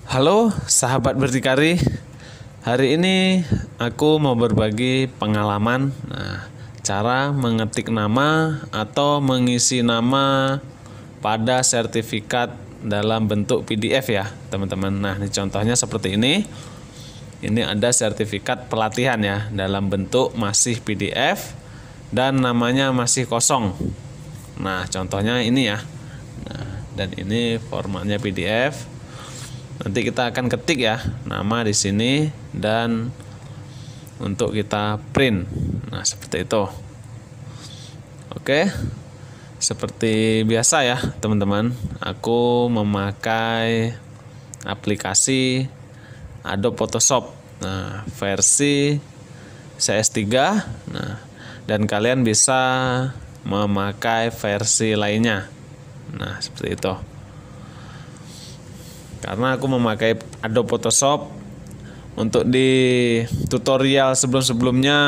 Halo sahabat berdikari, hari ini aku mau berbagi pengalaman cara mengetik nama atau mengisi nama pada sertifikat dalam bentuk PDF ya teman-teman. Nah ini contohnya seperti ini. Ini ada sertifikat pelatihan ya dalam bentuk masih PDF dan namanya masih kosong. Nah contohnya ini ya. Dan ini formatnya PDF. Nanti kita akan ketik ya nama di sini dan untuk kita print. Nah, seperti itu. Oke. Seperti biasa ya, teman-teman. Aku memakai aplikasi Adobe Photoshop. Nah, versi CS3. Nah, dan kalian bisa memakai versi lainnya. Nah, seperti itu. Karena aku memakai Adobe Photoshop untuk di tutorial sebelum-sebelumnya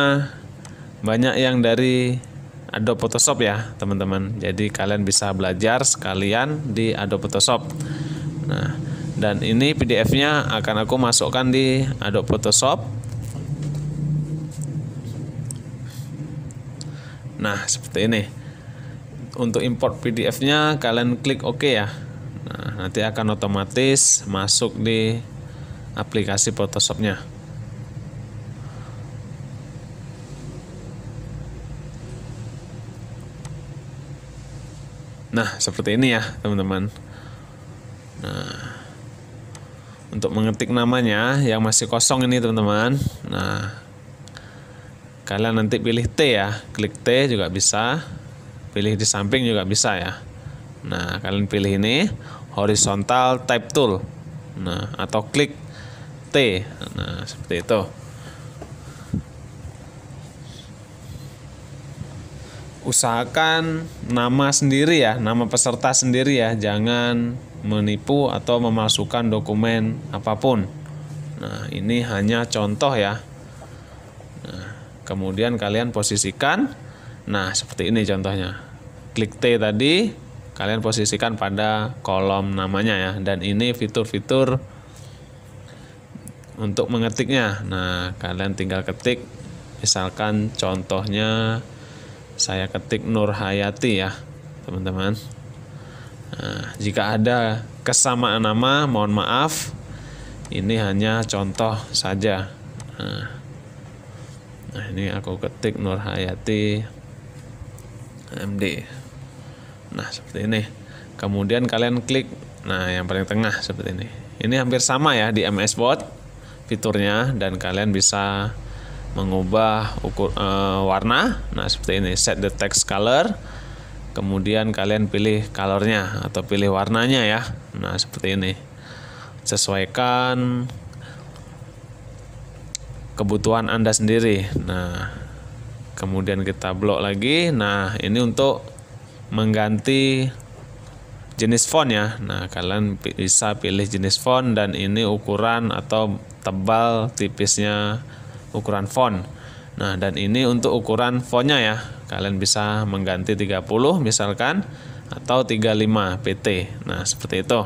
banyak yang dari Adobe Photoshop ya teman-teman. Jadi kalian bisa belajar sekalian di Adobe Photoshop. Nah, dan ini PDF-nya akan aku masukkan di Adobe Photoshop. Nah, seperti ini. Untuk import PDF-nya kalian klik OK ya. Nah, nanti akan otomatis masuk di aplikasi Photoshop-nya. Nah, seperti ini ya, teman-teman. Nah, untuk mengetik namanya yang masih kosong ini, teman-teman. Nah, kalian nanti pilih T ya, klik T juga bisa. Pilih di samping juga bisa ya. Nah, kalian pilih ini horizontal type tool. Nah, atau klik T. Nah, seperti itu. Usahakan nama sendiri ya, nama peserta sendiri ya, jangan menipu atau memasukkan dokumen apapun. Nah, ini hanya contoh ya. Nah, kemudian kalian posisikan. Nah, seperti ini contohnya. Klik T tadi, kalian posisikan pada kolom namanya ya. Dan ini fitur-fitur untuk mengetiknya. Nah, kalian tinggal ketik. Misalkan contohnya saya ketik Nur Hayati ya, teman-teman. Nah, jika ada kesamaan nama, mohon maaf. Ini hanya contoh saja. Nah, ini aku ketik Nur Hayati MD. Nah, seperti ini. Kemudian kalian klik, nah yang paling tengah seperti ini. Ini hampir sama ya di MS Word fiturnya, dan kalian bisa mengubah warna. Nah, seperti ini, set the text color. Kemudian kalian pilih colornya atau pilih warnanya ya. Nah, seperti ini. Sesuaikan kebutuhan Anda sendiri. Nah, kemudian kita blok lagi. Nah, ini untuk mengganti jenis font ya. Nah, kalian bisa pilih jenis font dan ini ukuran atau tebal tipisnya ukuran font. Nah, dan ini untuk ukuran fontnya ya. Kalian bisa mengganti 30 misalkan atau 35 pt. Nah, seperti itu.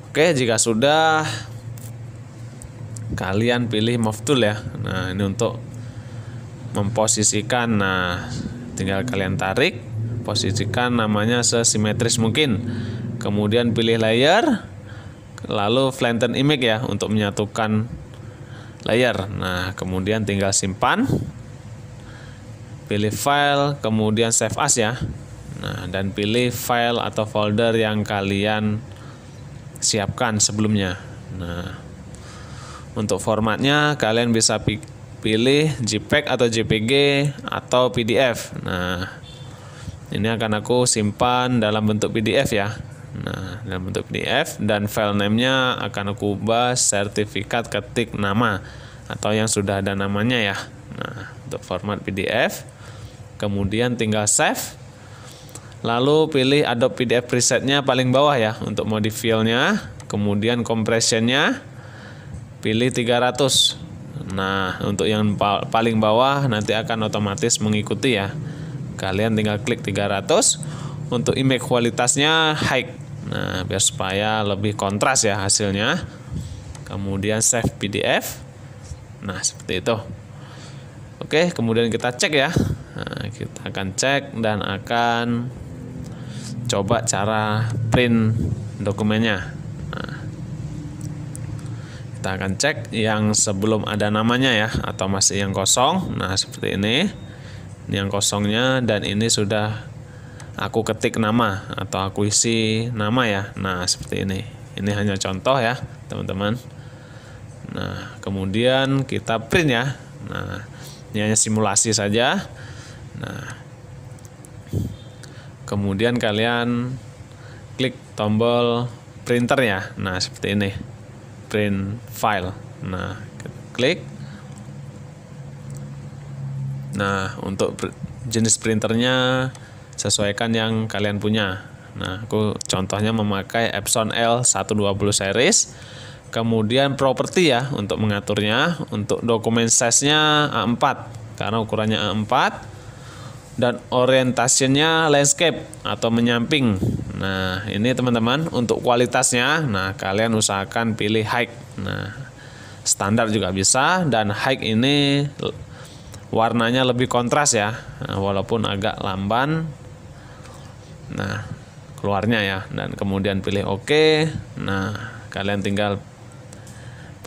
Oke, jika sudah, kalian pilih move tool ya. Nah, ini untuk memposisikan. Nah, tinggal kalian tarik, posisikan namanya sesimetris mungkin. Kemudian pilih layer, lalu flatten image ya untuk menyatukan layer. Nah, kemudian tinggal simpan. Pilih file, kemudian save as ya. Nah, dan pilih file atau folder yang kalian siapkan sebelumnya. Nah, untuk formatnya kalian bisa pilih JPEG atau JPG atau PDF. Nah, ini akan aku simpan dalam bentuk PDF ya. Nah, dalam bentuk PDF, dan file name-nya akan aku ubah sertifikat ketik nama atau yang sudah ada namanya ya. Nah, untuk format PDF. Kemudian tinggal save. Lalu pilih Adobe PDF presetnya paling bawah ya untuk modif file-nya. Kemudian compression-nya pilih 300. Nah, untuk yang paling bawah nanti akan otomatis mengikuti ya. Kalian tinggal klik 300. Untuk image kualitasnya high. Nah, biar supaya lebih kontras ya hasilnya. Kemudian save PDF. Nah, seperti itu. Oke, kemudian kita cek ya. Nah, kita akan cek dan akan coba cara print dokumennya. Nah, kita akan cek yang sebelum ada namanya ya, atau masih yang kosong. Nah, seperti ini. Ini yang kosongnya, dan ini sudah aku ketik nama atau aku isi nama ya. Nah, seperti ini. Ini hanya contoh ya, teman-teman. Nah, kemudian kita print ya. Nah, ini hanya simulasi saja. Nah, kemudian kalian klik tombol printer ya. Nah, seperti ini. Print file. Nah, klik. Nah, untuk jenis printernya sesuaikan yang kalian punya. Nah, aku contohnya memakai Epson L120 series. Kemudian properti ya untuk mengaturnya. Untuk dokumen size-nya A4 karena ukurannya A4. Dan orientasinya landscape atau menyamping. Nah, ini teman-teman untuk kualitasnya. Nah, kalian usahakan pilih high. Nah, standar juga bisa, dan high ini warnanya lebih kontras ya. Nah, walaupun agak lamban. Nah, keluarnya ya, dan kemudian pilih OK. Nah, kalian tinggal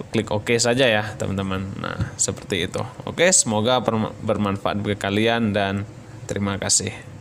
klik OK saja ya, teman-teman. Nah, seperti itu. Oke, semoga bermanfaat bagi kalian dan terima kasih.